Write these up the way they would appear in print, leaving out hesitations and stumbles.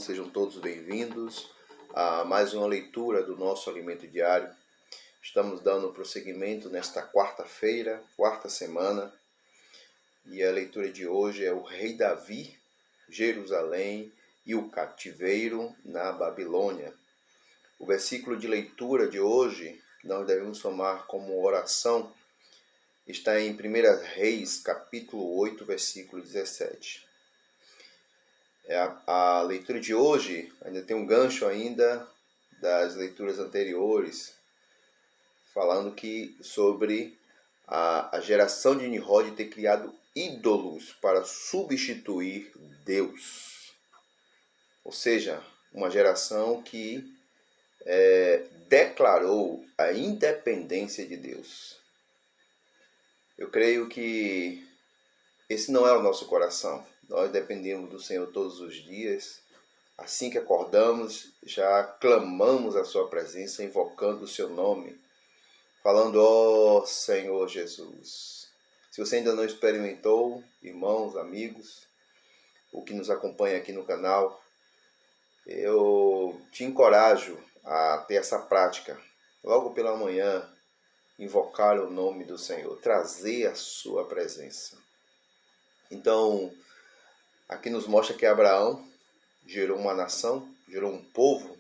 sejam todos bem-vindos a mais uma leitura do nosso Alimento Diário. Estamos dando prosseguimento nesta quarta-feira, quarta semana, e a leitura de hoje é o rei Davi, Jerusalém e o cativeiro na Babilônia. O versículo de leitura de hoje, que nós devemos tomar como oração, está em 1 Reis, capítulo 8, versículo 17. A leitura de hoje ainda tem um gancho ainda das leituras anteriores, falando sobre a geração de Nimrod ter criado ídolos para substituir Deus. Ou seja, uma geração que declarou a independência de Deus. Eu creio que esse não é o nosso coração. Nós dependemos do Senhor todos os dias. Assim que acordamos, já clamamos a sua presença, invocando o seu nome, falando: ó Senhor Jesus. Se você ainda não experimentou, irmãos, amigos, o que nos acompanha aqui no canal, eu te encorajo a ter essa prática. Logo pela manhã, invocar o nome do Senhor, trazer a sua presença. Então, aqui nos mostra que Abraão gerou uma nação, gerou um povo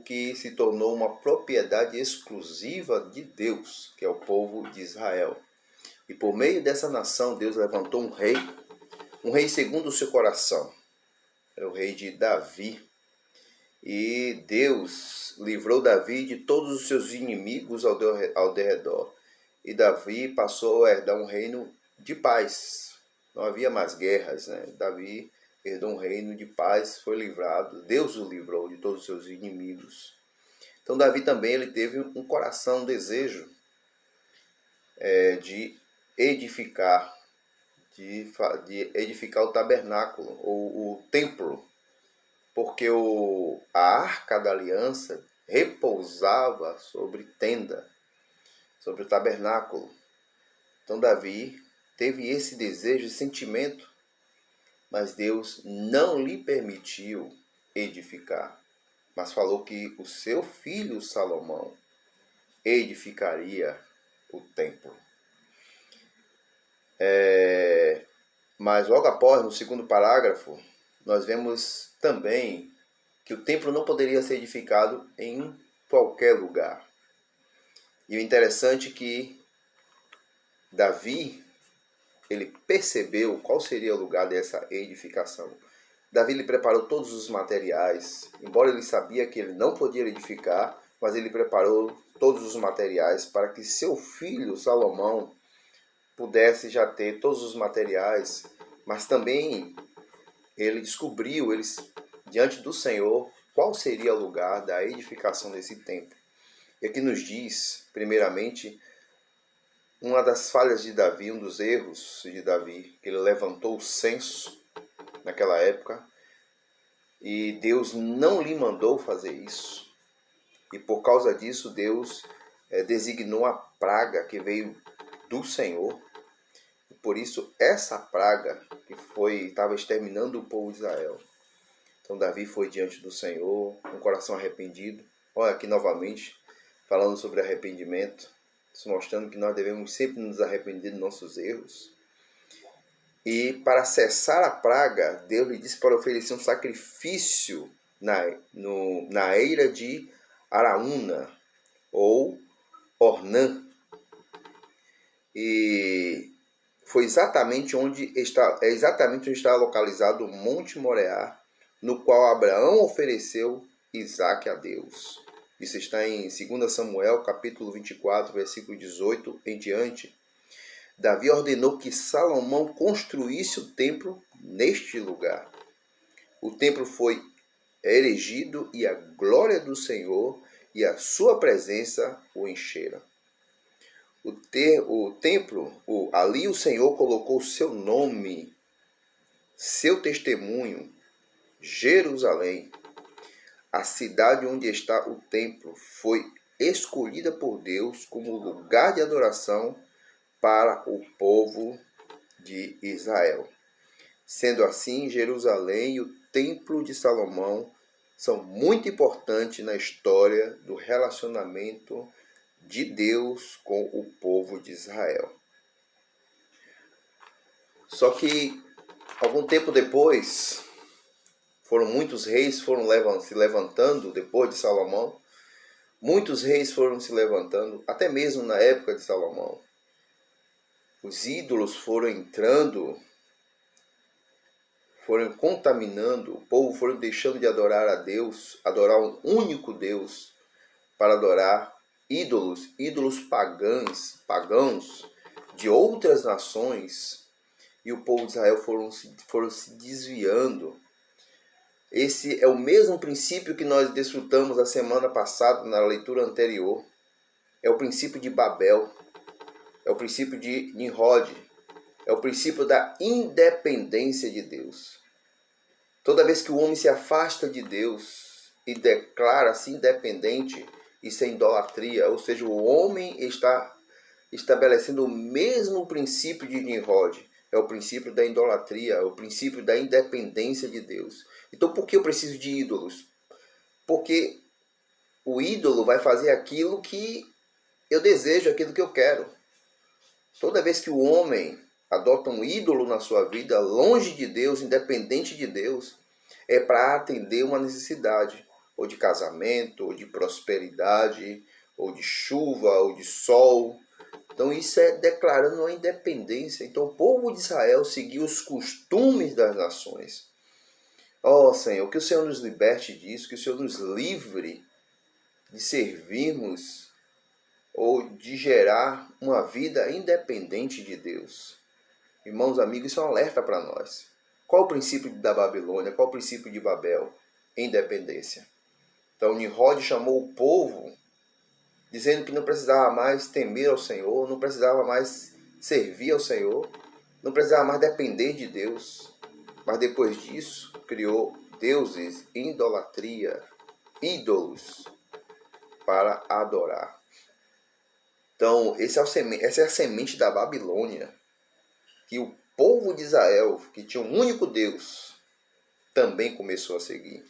que se tornou uma propriedade exclusiva de Deus, que é o povo de Israel. E por meio dessa nação, Deus levantou um rei segundo o seu coração. É o rei de Davi. E Deus livrou Davi de todos os seus inimigos ao derredor. E Davi passou a herdar um reino de paz. Não havia mais guerras, né? Davi herdou um reino de paz, foi livrado. Deus o livrou de todos os seus inimigos. Então Davi também ele teve um coração, um desejo de edificar o tabernáculo, ou o templo, porque a arca da aliança repousava sobre tenda, sobre o tabernáculo. Então Davi teve esse desejo e sentimento, mas Deus não lhe permitiu edificar, mas falou que o seu filho Salomão edificaria o templo. Mas logo após, no segundo parágrafo, nós vemos também que o templo não poderia ser edificado em qualquer lugar. E o interessante é que Davi, ele percebeu qual seria o lugar dessa edificação. Davi lhe preparou todos os materiais, embora ele sabia que ele não podia edificar, mas ele preparou todos os materiais para que seu filho Salomão pudesse já ter todos os materiais, mas também ele descobriu, diante do Senhor, qual seria o lugar da edificação desse templo. E aqui nos diz, primeiramente, uma das falhas de Davi, um dos erros de Davi, que ele levantou o censo naquela época, e Deus não lhe mandou fazer isso. E por causa disso, Deus designou a praga que veio do Senhor. E por isso, essa praga que estava exterminando o povo de Israel. Então Davi foi diante do Senhor, com o coração arrependido. Olha aqui novamente, falando sobre arrependimento, mostrando que nós devemos sempre nos arrepender de nossos erros. E para cessar a praga, Deus lhe disse para oferecer um sacrifício na eira de Araúna, ou Ornã. E foi exatamente onde está localizado o Monte Moriá, no qual Abraão ofereceu Isaque a Deus. Isso está em 2 Samuel, capítulo 24, versículo 18 em diante. Davi ordenou que Salomão construísse o templo neste lugar. O templo foi erigido e a glória do Senhor e a sua presença o encheram. O templo, ali o Senhor colocou seu nome, seu testemunho, Jerusalém. A cidade onde está o templo foi escolhida por Deus como lugar de adoração para o povo de Israel. Sendo assim, Jerusalém e o Templo de Salomão são muito importantes na história do relacionamento de Deus com o povo de Israel. Só que, algum tempo depois, muitos reis foram se levantando depois de Salomão. Muitos reis foram se levantando, até mesmo na época de Salomão. Os ídolos foram entrando, foram contaminando, o povo foi deixando de adorar a Deus, adorar um único Deus, para adorar ídolos pagãos de outras nações, e o povo de Israel foram se desviando. Esse é o mesmo princípio que nós desfrutamos a semana passada, na leitura anterior. É o princípio de Babel, é o princípio de Nimrod, é o princípio da independência de Deus. Toda vez que o homem se afasta de Deus e declara-se independente, isso é idolatria, ou seja, o homem está estabelecendo o mesmo princípio de Nimrod. É o princípio da idolatria, é o princípio da independência de Deus. Então, por que eu preciso de ídolos? Porque o ídolo vai fazer aquilo que eu desejo, aquilo que eu quero. Toda vez que o homem adota um ídolo na sua vida, longe de Deus, independente de Deus, é para atender uma necessidade, ou de casamento, ou de prosperidade, ou de chuva, ou de sol. Então isso é declarando a independência. Então o povo de Israel seguiu os costumes das nações. Ó Senhor, que o Senhor nos liberte disso, que o Senhor nos livre de servirmos ou de gerar uma vida independente de Deus. Irmãos, amigos, isso é um alerta para nós. Qual o princípio da Babilônia? Qual o princípio de Babel? Independência. Então Nimrod chamou o povo, dizendo que não precisava mais temer ao Senhor, não precisava mais servir ao Senhor, não precisava mais depender de Deus. Mas depois disso, criou deuses, idolatria, ídolos para adorar. Então, essa é a semente da Babilônia, que o povo de Israel, que tinha um único Deus, também começou a seguir.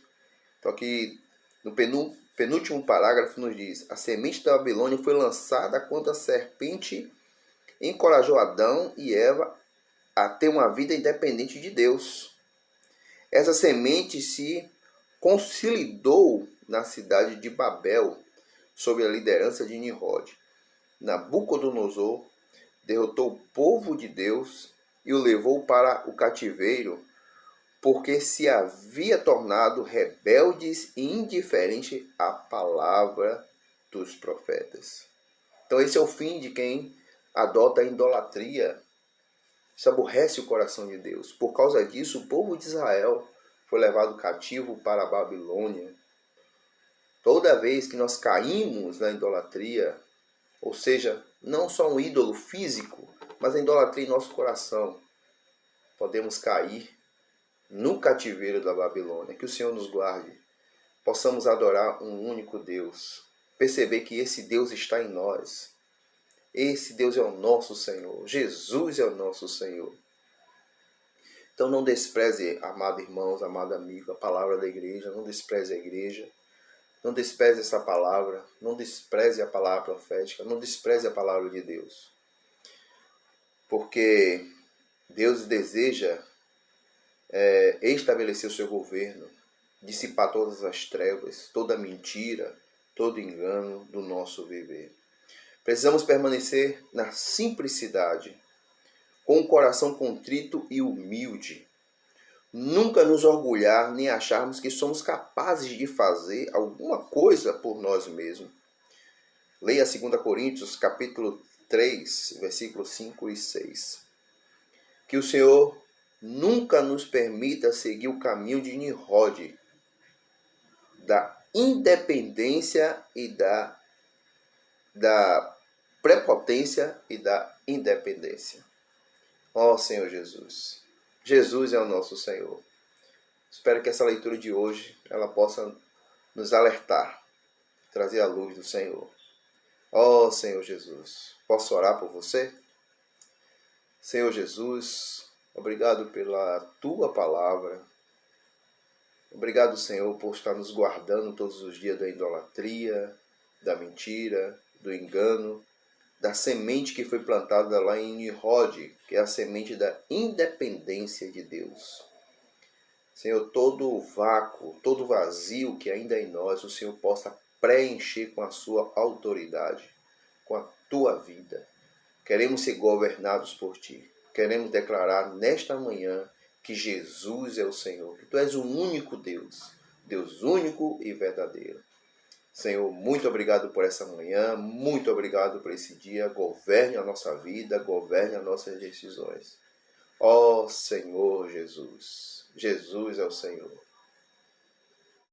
Então aqui, no penúltimo parágrafo nos diz: a semente da Babilônia foi lançada quando a serpente encorajou Adão e Eva a ter uma vida independente de Deus. Essa semente se consolidou na cidade de Babel, sob a liderança de Nimrod. Nabucodonosor derrotou o povo de Deus e o levou para o cativeiro, porque se havia tornado rebeldes e indiferentes à palavra dos profetas. Então esse é o fim de quem adota a idolatria. Isso aborrece o coração de Deus. Por causa disso, o povo de Israel foi levado cativo para a Babilônia. Toda vez que nós caímos na idolatria, ou seja, não só um ídolo físico, mas a idolatria em nosso coração, podemos cair no cativeiro da Babilônia. Que o Senhor nos guarde. Possamos adorar um único Deus. Perceber que esse Deus está em nós. Esse Deus é o nosso Senhor. Jesus é o nosso Senhor. Então não despreze, amado irmãos, amado amigo, a palavra da igreja. Não despreze a igreja. Não despreze essa palavra. Não despreze a palavra profética. Não despreze a palavra de Deus. Porque Deus deseja estabelecer o seu governo, dissipar todas as trevas, toda mentira, todo engano do nosso viver. Precisamos permanecer na simplicidade, com o coração contrito e humilde. Nunca nos orgulhar nem acharmos que somos capazes de fazer alguma coisa por nós mesmos. Leia 2 Coríntios, capítulo 3, versículos 5 e 6. Que o Senhor nunca nos permita seguir o caminho de Nimrod, da independência e da prepotência e da independência. Ó Senhor Jesus. Jesus é o nosso Senhor. Espero que essa leitura de hoje ela possa nos alertar, trazer a luz do Senhor. Ó Senhor Jesus. Posso orar por você? Senhor Jesus, Obrigado pela tua palavra. Obrigado, Senhor, por estar nos guardando todos os dias da idolatria, da mentira, do engano, da semente que foi plantada lá em Nimrod, que é a semente da independência de Deus. Senhor, todo vácuo, todo vazio que ainda é em nós, o Senhor possa preencher com a sua autoridade, com a tua vida. Queremos ser governados por ti. Queremos declarar nesta manhã que Jesus é o Senhor, que tu és o único Deus, Deus único e verdadeiro. Senhor, muito obrigado por essa manhã, muito obrigado por esse dia. Governe a nossa vida, governe as nossas decisões. Ó Senhor Jesus, Jesus é o Senhor.